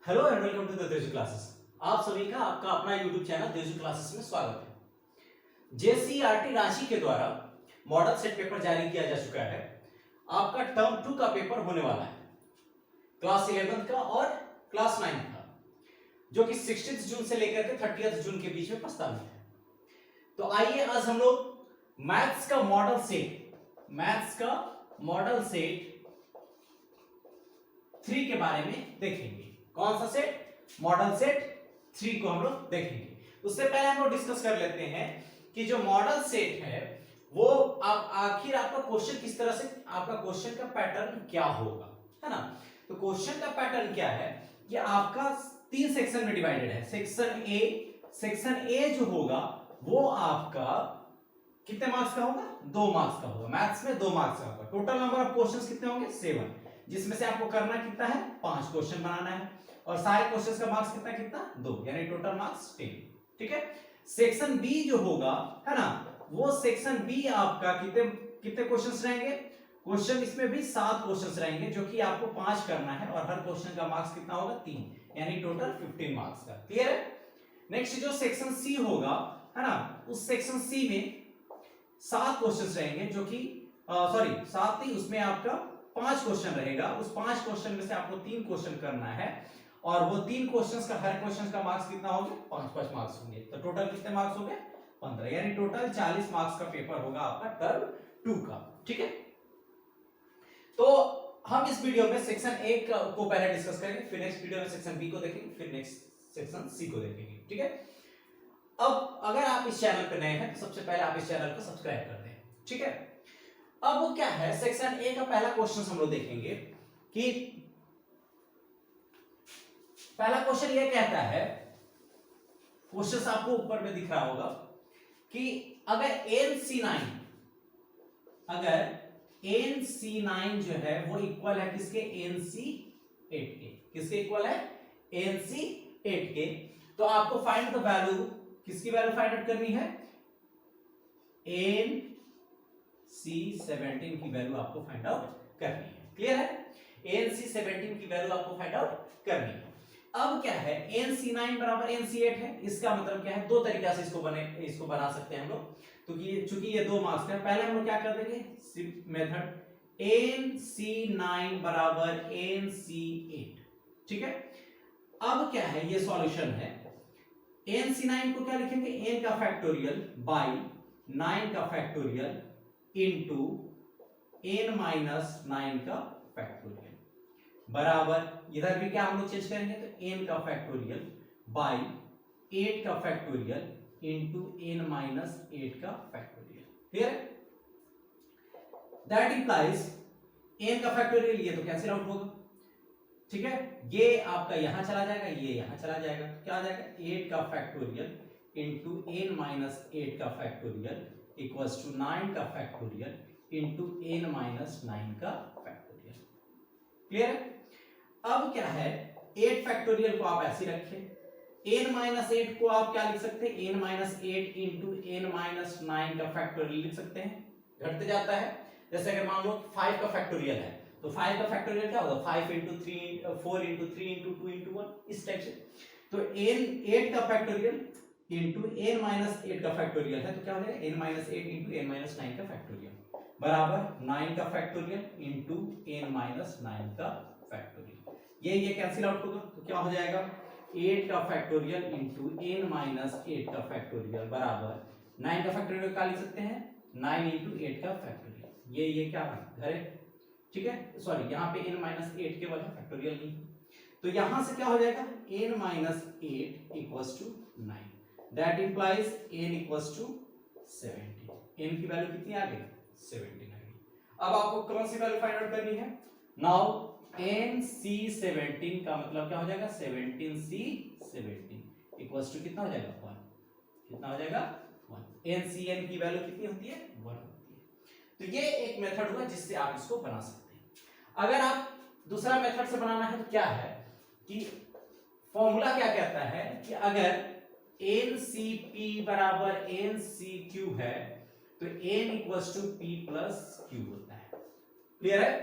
Hello and welcome to the Teju classes. आप सभी का आपका अपना यूट्यूब चैनल तेजू क्लासेस में स्वागत है। जेसीईआरटी रांची के द्वारा मॉडल सेट पेपर जारी किया जा चुका है। आपका टर्म 2 का पेपर होने वाला है, क्लास 11 का और क्लास 9 का, जो कि 16 जून से लेकर के 30 जून के बीच में प्रस्तावित है। तो आइए आज हम लोग मैथ्स का मॉडल सेट 3 के बारे में देखेंगे। कौन सा सेट? मॉडल सेट 3 को हम लोग देखेंगे। उससे पहले हम लोग डिस्कस कर लेते हैं कि जो मॉडल सेट है वो आखिर आपका क्वेश्चन किस तरह से, आपका क्वेश्चन का पैटर्न क्या होगा, है ना। तो क्वेश्चन का पैटर्न क्या है कि आपका 3 सेक्शन में डिवाइडेड है। सेक्शन ए जो होगा वो आपका कितने मार्क्स का होगा? 2 मार्क्स का होगा। मैथ्स में 2 मार्क्स का होगा। टोटल नंबर ऑफ क्वेश्चंस कितने होंगे? 7, जिसमें से आपको करना कितना है? 5 क्वेश्चन बनाना है और सारे क्वेश्चंस का मार्क्स कितना 2, यानी टोटल मार्क्स 10। ठीक है। सेक्शन बी जो होगा, है ना, वो सेक्शन बी आपका कितने क्वेश्चंस रहेंगे? क्वेश्चन इसमें भी 7 क्वेश्चंस रहेंगे, जो कि आपको 5 करना है और हर क्वेश्चन का मार्क्स कितना होगा? 3, यानी टोटल 15 मार्क्स का। क्लियर है। नेक्स्ट जो सेक्शन सी होगा, है ना, उस सेक्शन सी में 7 क्वेश्चंस रहेंगे, जो कि सॉरी 7 नहीं, उसमें आपका 5 क्वेश्चन रहेगा। उस 5 क्वेश्चन में से आपको 3 क्वेश्चन करना है और वो 3 क्वेश्चंस का हर क्वेश्चन का मार्क्स कितना होगा? 5-5 मार्क्स होंगे। तो टोटल कितने मार्क्स हो गए? 15, यानी टोटल 40 मार्क्स का पेपर होगा आपका टर्म 2 का। ठीक है। तो हम इस वीडियो में सेक्शन ए को पहले डिस्कस करेंगे, फिर नेक्स्ट वीडियो में सेक्शन बी को देखेंगे, फिर नेक्स्ट सेक्शन सी को देखेंगे। ठीक है। अब अगर आप इस चैनल पे नए हैं तो सबसे पहले आप इस चैनल को सब्सक्राइब कर दें। ठीक है। अब वो क्या है, सेक्शन ए का पहला क्वेश्चन हम लोग देखेंगे कि पहला क्वेश्चन ये कहता है, क्वेश्चन आपको ऊपर में दिख रहा होगा कि अगर NC9 जो है वो इक्वल है किसके? NC8 के। किसके इक्वल है? NC8 के। तो आपको फाइंड द वैल्यू, किसकी वैल्यू फाइंड आउट करनी है? NC17 की वैल्यू आपको फाइंड आउट करनी है। क्लियर है। NC17 की वैल्यू आपको फाइंड आउट करनी है। अब क्या है, NC9 बराबर NC8 है। इसका मतलब क्या है? 2 तरीके से इसको बना सकते हैं हम लोग। तो चूंकि ये 2 मार्क्स का है, पहले हम लोग क्या कर देंगे? मेथड NC9 बराबर NC8। ठीक है। अब क्या है, ये सॉल्यूशन है। NC9 को क्या लिखेंगे? n का फैक्टोरियल बाई 9 का फैक्टोरियल इंटू n माइनस 9 का फैक्टोरियल बराबर, इधर भी क्या हम लोग चेंज करेंगे? तो n का फैक्टोरियल बाई 8 का फैक्टोरियल इंटू n माइनस 8 का factorial. Clear? That implies n का फैक्टोरियल, ये तो कैंसिल आउट होगा। ठीक है। ये आपका यहां चला जाएगा, ये यहां चला जाएगा, क्या आ जाएगा? 8 का फैक्टोरियल इंटू n माइनस 8 का फैक्टोरियल इक्वल्स टू 9 का फैक्टोरियल इंटू n माइनस 9 का फैक्टोरियल। क्लियर है। अब क्या है, 8 फैक्टोरियल को आप ऐसे रखें, n माइनस 8 को आप क्या लिख सकते हैं? n minus 8 into n minus 9 का फैक्टोरियल लिख सकते हैं। घटते जाता है। जैसे अगर मान लो 5 का फैक्टोरियल है, तो 5 का फैक्टोरियल क्या होगा? 5 इंटू 3, 4 इंटू 3 इंटू 2 इंटू 1, इस टाइप से। तो n 8 का फैक्टोरियल इंटू n माइनस 8 का फैक्टोरियल है, तो क्या हो जाएगा? n minus 8 into n minus 9 का फैक्टोरियल बराबर 9 का फैक्टोरियल इंटू n माइनस 9 का फैक्टोरियल। ये कैंसिल आउट होगा, तो क्या हो जाएगा? 8 का फैक्टोरियल इंटू n माइनस 8 का फैक्टोरियल बराबर 9 का फैक्टोरियल क्या लिख सकते हैं? 9 इंटू 8 का फैक्टोरियल। ये क्या है? ठीक है, सॉरी, यहाँ पे n माइनस 8 केवल है, फैक्टोरियल नहीं। तो यहां से क्या हो जाएगा? n minus 8 equals to 9। That implies n equals to 17। n की वैल्यू कितनी आ गई? 17 आ गई। अब आपको कौन सी वैल्यू फाइंड आउट करनी है? नाउ NC17 का मतलब क्या हो जाएगा? 17C17 इक्वल्स टू कितना हो जाएगा? 1। कितना हो जाएगा? 1। NCN की वैल्यू कितनी होती है? 1 होती है। तो ये एक मेथड हुआ जिससे आप इसको बना सकते हैं। अगर आप दूसरा मेथड से बनाना है तो क्या है कि फॉर्मूला क्या कहता है कि अगर NCP बराबर NCQ है तो N equals to P plus Q होता है। क्लियर है।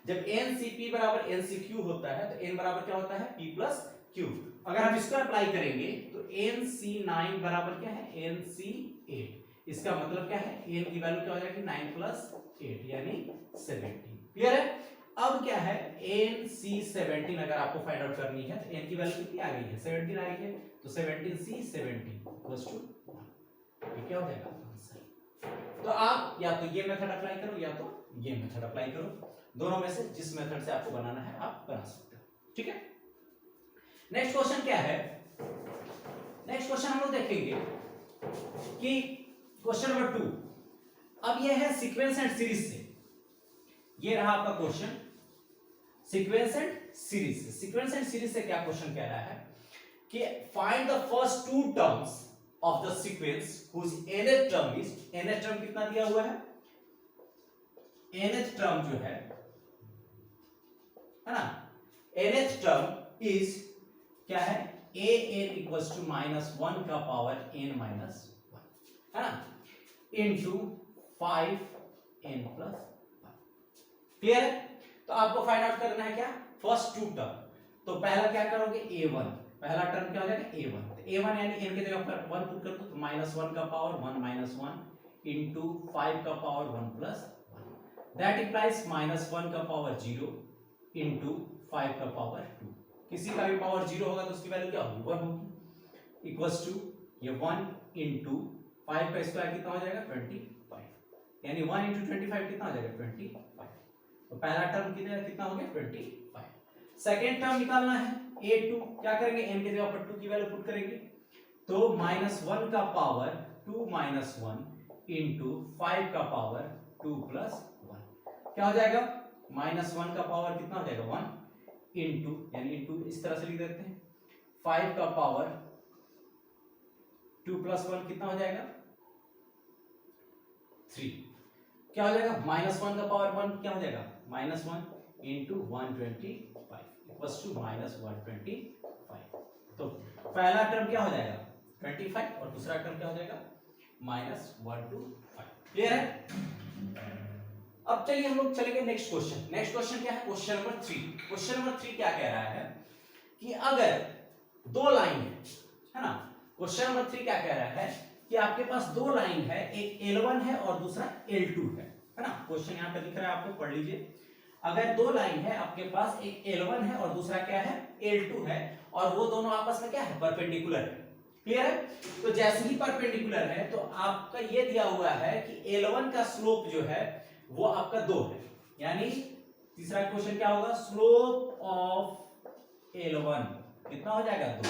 जब NCP बराबर NCQ होता है तो N बराबर क्या होता है? P plus cube. अगर हम इसको अप्लाई करेंगे तो NC9 बराबर क्या है, NC8। इसका मतलब क्या है, n की वैल्यू क्या हो जाएगी 9 + 8 यानी 17। क्लियर है। अब क्या है, NC17 अगर आपको फाइंड आउट करनी है तो n की वैल्यू कितनी आ गई है, 17 आ गई है, तो 17C17 = 1। ये क्या हो जाएगा आंसर। तो आप या तो ये मेथड अप्लाई करो या तो ये मेथड अप्लाई करो, दोनों में से जिस मेथड से आपको बनाना है आप बना सकते हो। ठीक है। नेक्स्ट क्वेश्चन क्या है, नेक्स्ट क्वेश्चन हम लोग देखेंगे कि क्वेश्चन नंबर 2। अब ये है सीक्वेंस एंड सीरीज से, ये रहा आपका क्वेश्चन सीक्वेंस एंड सीरीज से। सीक्वेंस एंड सीरीज से क्या क्वेश्चन कह रहा है कि find the first two terms of the sequence whose nth term is, nth term कितना दिया हुआ है, nth टर्म जो है ना, nth टर्म इज क्या है, an = -1 का पावर n - 1 है ना, इनटू 5n + 1। क्लियर है। तो आपको फाइंड आउट करना है क्या, फर्स्ट टू टर्म। तो पहला क्या करोगे, a1, पहला टर्म क्या हो जाएगा a1। तो a1 यानी n के जगह पर 1 पुट कर दो, तो -1 का पावर 1 - 1 इनटू 5 का पावर 1 + 1। दैट इंप्लाइज -1 का पावर 0 इनटू 5 का पावर 2। किसी का भी पावर 0 होगा तो उसकी वैल्यू क्या होगी, 1 होगी, इक्वल्स टू ये 1 इनटू 5 का स्क्वायर कितना हो जाएगा 25, यानी 1 × 25 कितना हो जाएगा 25। तो पहला टर्म कितना हो गया 25। सेकेंड टर्म निकालना है a2, क्या करेंगे, n के जगह पर 2 की वैल्यू पुट करेंगे, तो -1 का पावर 2 - 1 इनटू 5 का पावर 2 + 1 क्या हो जाएगा, -1 का पावर कितना हो जाएगा 1 इनटू, यानी इनटू इस तरह से लिख देते हैं, 5 का पावर 2 + 1 कितना हो जाएगा 3। क्या हो जाएगा, -1 का पावर 1 क्या हो जाएगा -1 इनटू 125 इक्वल्स टू -125। तो पहला टर्म क्या हो जाएगा 25 और दूसरा टर्म क्या हो जाएगा -125। क्लियर है। अब चलिए हम लोग चलेंगे नेक्स्ट क्वेश्चन। नेक्स्ट क्वेश्चन क्या है, क्वेश्चन नंबर 3। क्वेश्चन नंबर 3 क्या कह रहा है कि अगर दो लाइन है ना, क्वेश्चन नंबर 3 क्या कह रहा है कि आपके पास दो लाइन है, एक L1 है और दूसरा L2 है ना। क्वेश्चन यहां पे दिख रहा है आपको, पढ़ लीजिए। अगर दो लाइन है आपके पास, एक L1 है और दूसरा क्या है L2 है, और वो दोनों आपस में क्या है परपेंडिकुलर है। क्लियर है। तो जैसे ही परपेंडिकुलर है तो आपका ये दिया हुआ है कि L1 का स्लोप जो है वो आपका 2 है, यानी तीसरा क्वेश्चन क्या होगा, स्लोप ऑफ L1 कितना हो जाएगा 2।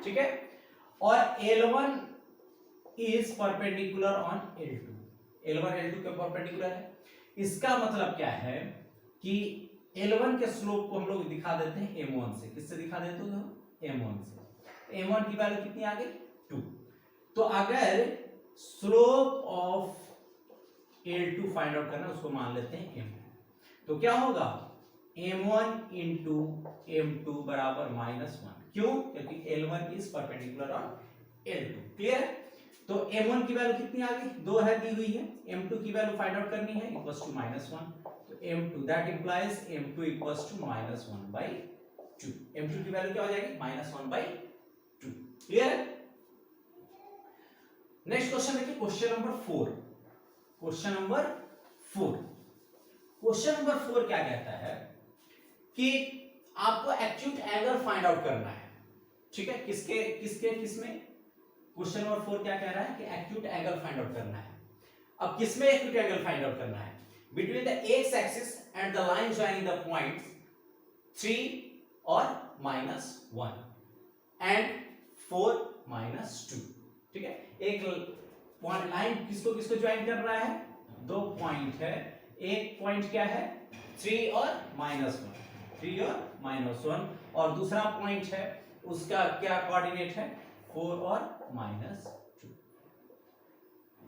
ठीक है। और L1 is perpendicular on L2, L1 L2 के परपेंडिकुलर है। इसका मतलब क्या है कि L1 के स्लोप को हम लोग दिखा देते हैं M1 से। किससे दिखा देते हो, M1 से। M1 की वैल्यू कितनी आ गई 2। तो अगर slope of L2 find out करना, उसको मान लेते हैं M1। तो क्या होगा M1 इंटू M2 बराबर -1। क्यों, क्योंकि L1 is perpendicular on L2। Clear है। तो M1 की वैल्यू कितनी आ गई 2 है, दी हुई है। M2 की वैल्यू फाइंड आउट करनी है, इक्वल्स टू -1। तो M2 that implies M2 equals to -1/2। M2 की वैल्यू क्या हो जाएगी -1/2। क्लियर है। नेक्स्ट क्वेश्चन देखिए, question number 4। Question number 4, question number 4 क्या कहता है कि आपको एक्यूट एंगल फाइंड आउट करना है। ठीक है, किसमें क्वेश्चन नंबर 4 क्या कह रहा है कि एक्यूट एंगल फाइंड आउट करना है। अब किसमें एक्यूट एंगल फाइंड आउट करना है, between the x axis and the line joining the points 3 और -1 एंड 4 - 2। ठीक है, एक पॉइंट लाइन किसको ज्वाइन कर रहा है, दो पॉइंट है, एक पॉइंट क्या है 3 और -1 और दूसरा पॉइंट है उसका क्या कोऑर्डिनेट है 4 और -2।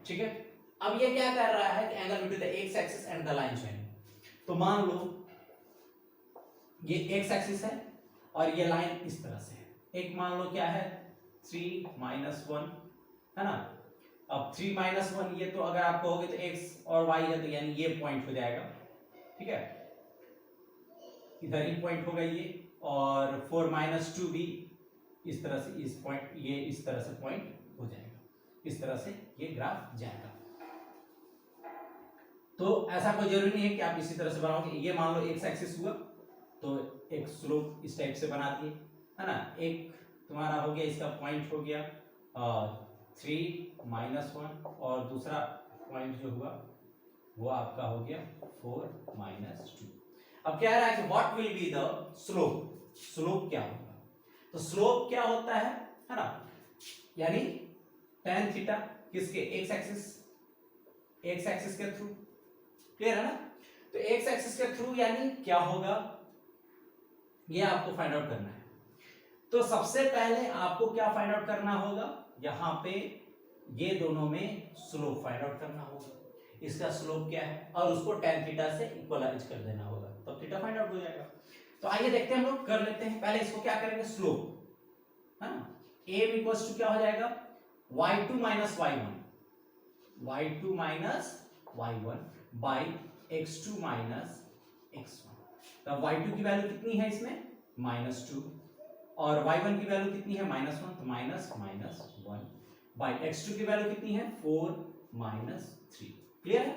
ठीक है। अब ये क्या कर रहा है कि angle between the x axis and the line joining. तो मान लो ये एक्स एक्सिस है और ये लाइन इस तरह से है। एक मान लो क्या है 3 - 1 है ना। अब 3 - 1 ये तो अगर आप कहोगे तो x और y है, तो यानी ये पॉइंट हो जाएगा। ठीक है, इधर ही पॉइंट होगा ये, और 4 - 2 भी इस तरह से, इस पॉइंट, ये इस तरह से पॉइंट हो जाएगा, इस तरह से ये ग्राफ जाएगा। तो ऐसा कोई जरूरी नहीं है कि आप इसी तरह से बनाओगे। ये मान लो एक्स एक्सिस हुआ तो एक स्लोप इस टाइप से बना दिए, है ना। एक तुम्हारा हो गया, इसका पॉइंट हो गया 3 - 1 और दूसरा पॉइंट जो हुआ वो आपका हो गया 4 - 2। अब क्या है कि what will be the slope, slope क्या होगा। तो स्लोप क्या होता है ना, यानी tan थीटा किसके, एक्स एक्सिस के थ्रू, क्लियर है ना। तो एक्स एक्सिस के थ्रू यानी क्या होगा, ये आपको फाइंड आउट करना है। तो सबसे पहले आपको क्या फाइंड आउट करना होगा, यहां पे ये दोनों में स्लोप फाइंड आउट करना होगा। इसका स्लोप क्या है और उसको tan थीटा से इक्वलाइज कर देना होगा, तब थीटा फाइंड आउट हो जाएगा। तो आइए देखते हैं, हम लोग कर लेते हैं। पहले इसको क्या करेंगे, स्लोप, है ना। a इक्वल्स टू क्या हो जाएगा, y2 - y1, y2 - y1 by x2 - x1। तब y2 की वैल्यू कितनी है इसमें, -2, और y1 की वैल्यू कितनी है, -1, तो -1 बाई x2 की वैल्यू कितनी है, 4 - 3, क्लियर है।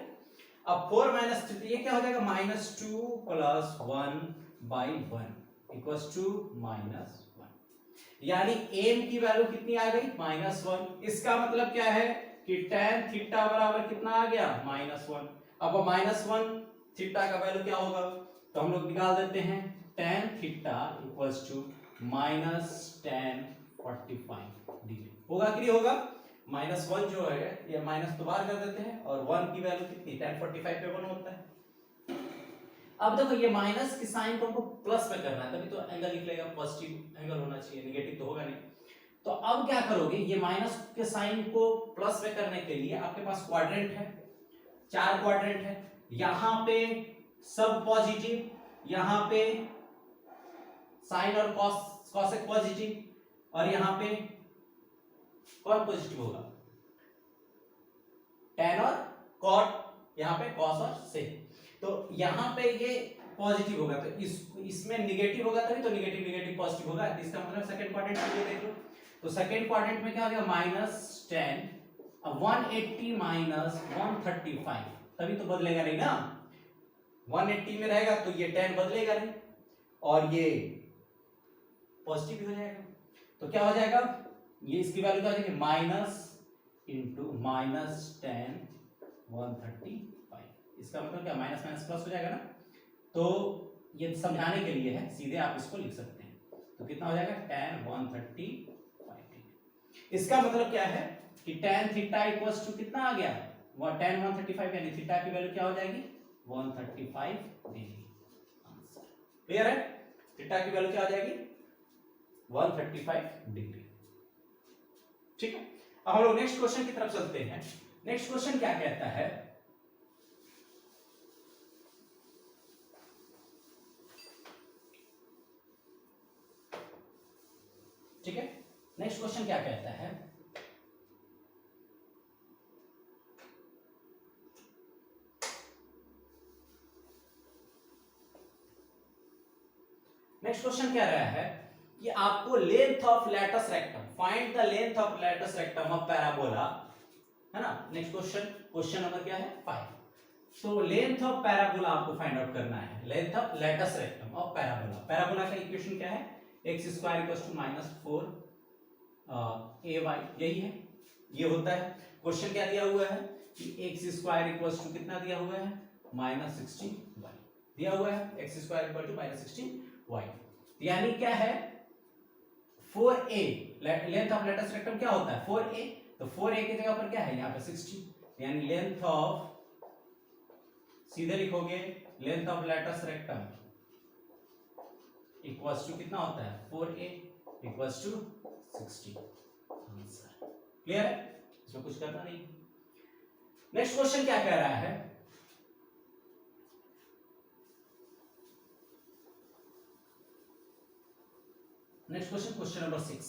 अब 4 - 3, ये क्या हो जाएगा, -2 + 1 बाई 1 इक्वल्स टू -1, यानी m की वैल्यू कितनी आ गई, -1। इसका मतलब क्या है कि tan थीटा बराबर कितना आ गया, -1। अब -1 थीटा का वैल्यू क्या होगा, तो हम लोग निकाल देते हैं, tan theta equals to -tan 45 degree होगा कि नहीं होगा। -1 जो है ये माइनस तो बाहर कर देते हैं, और 1 की वैल्यू कितनी, tan 45 पे 1 होता है। अब देखो ये माइनस की साइन को हमको प्लस में करना है, तभी तो एंगल निकलेगा, पॉजिटिव एंगल होना चाहिए, नेगेटिव तो होगा नहीं। तो अब क्या करोगे, ये माइनस के साइन को प्लस में करने के लिए आपके पास क्वाड्रेंट है, 4 क्वाड्रेंट है। यहां पे सब पॉजिटिव, यहां पे साइन और कॉसेक पॉजिटिव, और यहां पे कौन पॉजिटिव होगा, tan और cot, यहां पे cos और sec। तो यहां पे ये पॉजिटिव होगा, तो इसमें नेगेटिव होगा, तभी तो नेगेटिव पॉजिटिव होगा। इसका मतलब सेकंड क्वाड्रेंट के लिए देख लो, तो सेकंड क्वाड्रेंट में क्या हो गया, -10, अब 180 - 135, तभी तो बदलेगा नहीं ना, 180 में रहेगा तो ये 10 बदलेगा नहीं, और ये पॉजिटिव हो जाएगा। तो क्या हो जाएगा, ये इसकी वैल्यू क्या हो जाएगी, माइनस इंटू -10 135। इसका मतलब क्या, माइनस माइनस प्लस हो जाएगा ना। तो ये समझाने के लिए है, सीधे आप इसको लिख सकते हैं। तो कितना हो जाएगा, tan 135। इसका मतलब क्या है कि tan थीटा इक्वल्स टू कितना आ गया, वो tan 135, यानी थीटा की वैल्यू क्या हो जाएगी, 135 डिग्री। आंसर क्लियर है, थीटा की वैल्यू क्या हो जाएगी, 135 डिग्री। ठीक है, अब हम लोग नेक्स्ट क्वेश्चन की तरफ चलते हैं। नेक्स्ट क्वेश्चन क्या कहता है, ठीक है, नेक्स्ट क्वेश्चन क्या कहता है, नेक्स्ट क्वेश्चन क्या रहा है कि आपको length of latus rectum, find the length of latus rectum of parabola, है ना। नेक्स्ट क्वेश्चन नंबर क्या है, 5। तो लेंथ ऑफ पैराबोला आपको फाइंड आउट करना है, length of latus rectum of parabola. Parabola का इक्वेशन क्या है, x² = -4 ay, यही है, ये होता है। क्वेश्चन क्या दिया हुआ है कि x² = कितना दिया हुआ है, -16y दिया हुआ है, x² = -16y, यानी क्या है 4a, length of latus rectum क्या होता है 4a, तो 4a की जगह पर क्या है, यहाँ पे 16, यानी लेंथ ऑफ, सीधे लिखोगे length of latus rectum equals to कितना होता है, 4a equals to 16। Answer clear है, इसमें कुछ करना नहीं। नेक्स्ट क्वेश्चन क्या कह रहा है, नेक्स्ट क्वेश्चन नंबर 6,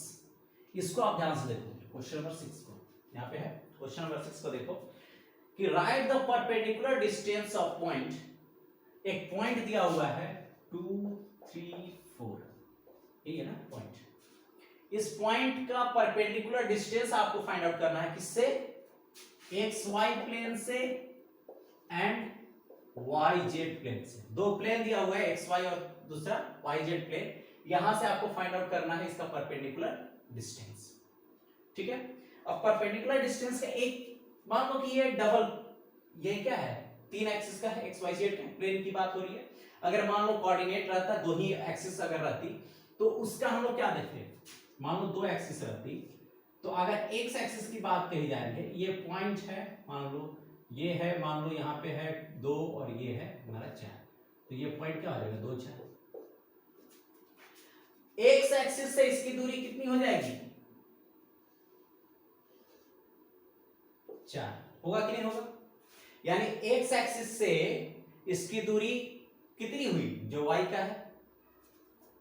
इसको आप ध्यान से देखो, क्वेश्चन नंबर 6 को, यहाँ पे है क्वेश्चन नंबर 6 को देखो कि right the perpendicular distance of point, एक पॉइंट दिया हुआ है 2 3 4, ये है ना पॉइंट। इस पॉइंट का परपेंडिकुलर डिस्टेंस आपको फाइंड आउट करना है, किससे? एक्स वाई प्लेन से एंड वाई जेड प्लेन से। दो प्लेन दिया हुआ है, एक्स वाई और दूसरा वाई जेड प्लेन। यहां से आपको फाइंड आउट करना है इसका परपेंडिकुलर डिस्टेंस। ठीक है, अब परपेंडिकुलर डिस्टेंस का एक मान लो कि ये डबल, ये क्या है, 3 एक्सिस का है, एक्स वाई जेड प्लेन की बात हो रही है। अगर मान लो कोऑर्डिनेट रहता, 2 ही एक्सिस अगर रहती, तो उसका हम लोग क्या देखते, मान लो 2 एक्सिस रहती, तो अगर एक्स एक्सिस की बात कही जा रही है, ये पॉइंट है, मान लो ये है, मान लो यहाँ पे है 2 और ये है हमारा 4, तो ये पॉइंट क्या हो जाएगा 2 4। एक्स एक्सिस से इसकी दूरी कितनी हो जाएगी 4, होगा कि नहीं होगा? यानी एक्स एक्सिस से इसकी दूरी कितनी हुई, जो वाई का है,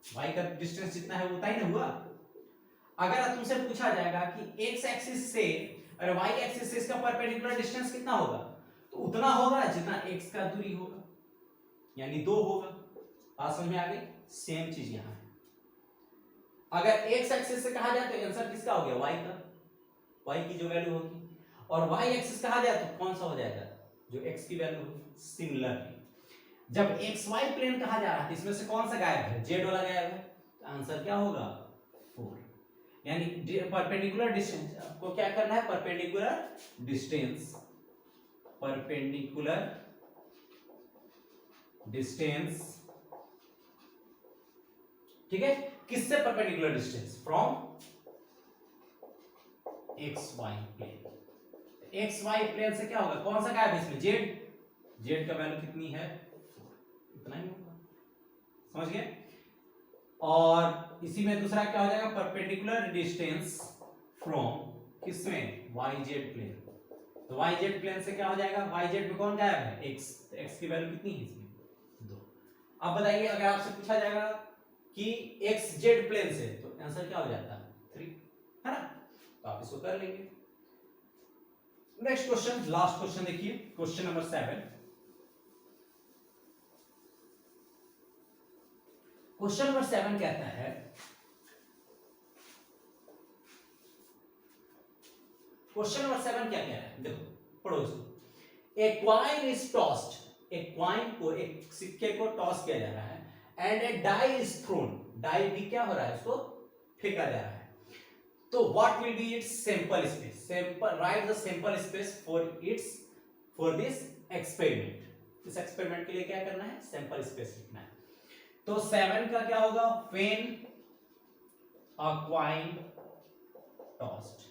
वाई का डिस्टेंस जितना है उतना ही ना हुआ। अगर तुमसे पूछा जाएगा कि एक्स एक्सिस से और वाई एक्सिस से इसका परपेंडिकुलर डिस्टेंस कितना होगा, तो उतना होगा जितना एक्स का दूरी होगा, यानी 2 होगा। बात समझ में आ गई? सेम चीज यहां है। अगर एक्स एक्सिस से कहा जाए तो आंसर किसका हो गया, वाई का, वाई की जो वैल्यू होगी। और वाई एक्सिस कहा जाए तो कौन सा हो जाएगा, जो एक्स की वैल्यू होगी। सिमिलरली जब एक्स वाई प्लेन कहा जा रहा है, इसमें से कौन सा गायब है, जेड वाला गायब है, तो आंसर क्या होगा 4। यानी परपेंडिकुलर डिस्टेंस आपको क्या करना है, परपेंडिकुलर डिस्टेंस, परपेंडिकुलर डिस्टेंस, ठीक है, किससे perpendicular distance, from X Y plane. X Y plane से क्या होगा, कौन सा गायब है इसमें, जेड, जेड का वैल्यू कितनी है 4, इतना ही होगा, समझ गए? और इसी में दूसरा क्या हो जाएगा, परपेंडिकुलर डिस्टेंस फ्रॉम किसमें, वाई जेड प्लेन। तो वाई जेड प्लेन से क्या हो जाएगा, वाई जेड में कौन गायब है, एक्स, एक्स की वैल्यू कितनी है इसमें 2। अब बताइए अगर आपसे पूछा जाएगा कि एक्स जेड प्लेन से, तो आंसर क्या हो जाता है 3, है ना? तो आप इसको कर लेंगे। नेक्स्ट क्वेश्चन, लास्ट क्वेश्चन देखिए, क्वेश्चन नंबर 7। क्वेश्चन नंबर 7 कहता है, क्वेश्चन नंबर 7 क्या कह रहा है, देखो पढ़ो इसको। ए क्वाइन इज टॉस्ड, एक क्वाइन को, एक सिक्के को टॉस किया जा रहा है, and a die is thrown, die भी क्या हो रहा है, उसको फेंका जा रहा है। तो what will be it's sample space, sample, right the sample space for its, for this experiment. इस एक्सपेरिमेंट के लिए क्या करना है, सैंपल स्पेस लिखना है। तो 7 का क्या होगा, व्हेन अ क्वाइन टॉस्ड।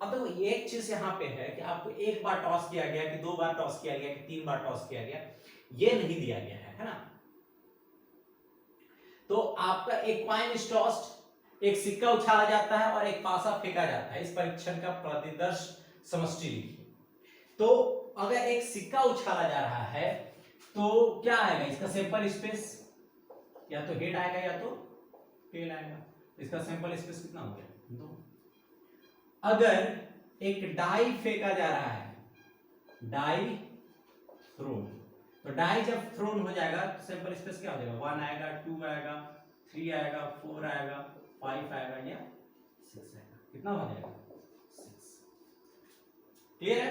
अब देखो एक चीज यहां पे है कि आपको एक बार टॉस किया गया, कि 2 बार टॉस किया गया, कि 3 बार टॉस किया गया, ये नहीं दिया गया है ना? तो आपका एक क्वाइन इज टॉस्ड, एक सिक्का उछाला जाता है और एक पासा फेंका जाता है। इस परीक्षण का प्रतिदर्श समष्टि लिखिए। तो अगर एक सिक्का उछाला जा रहा है तो क्या आएगा इसका सैंपल स्पेस, या तो हेड आएगा या तो टेल आएगा। इसका सैंपल स्पेस कितना हो गया 2। अगर एक डाई फेंका जा रहा है, डाई थ्रोन, तो डाई जब थ्रोन हो जाएगा तो सैंपल स्पेस क्या हो जाएगा, 1 आएगा, 2 आएगा, 3 आएगा, 4 आएगा, 5 आएगा या 6 आएगा। कितना हो जाएगा 6। क्लियर है?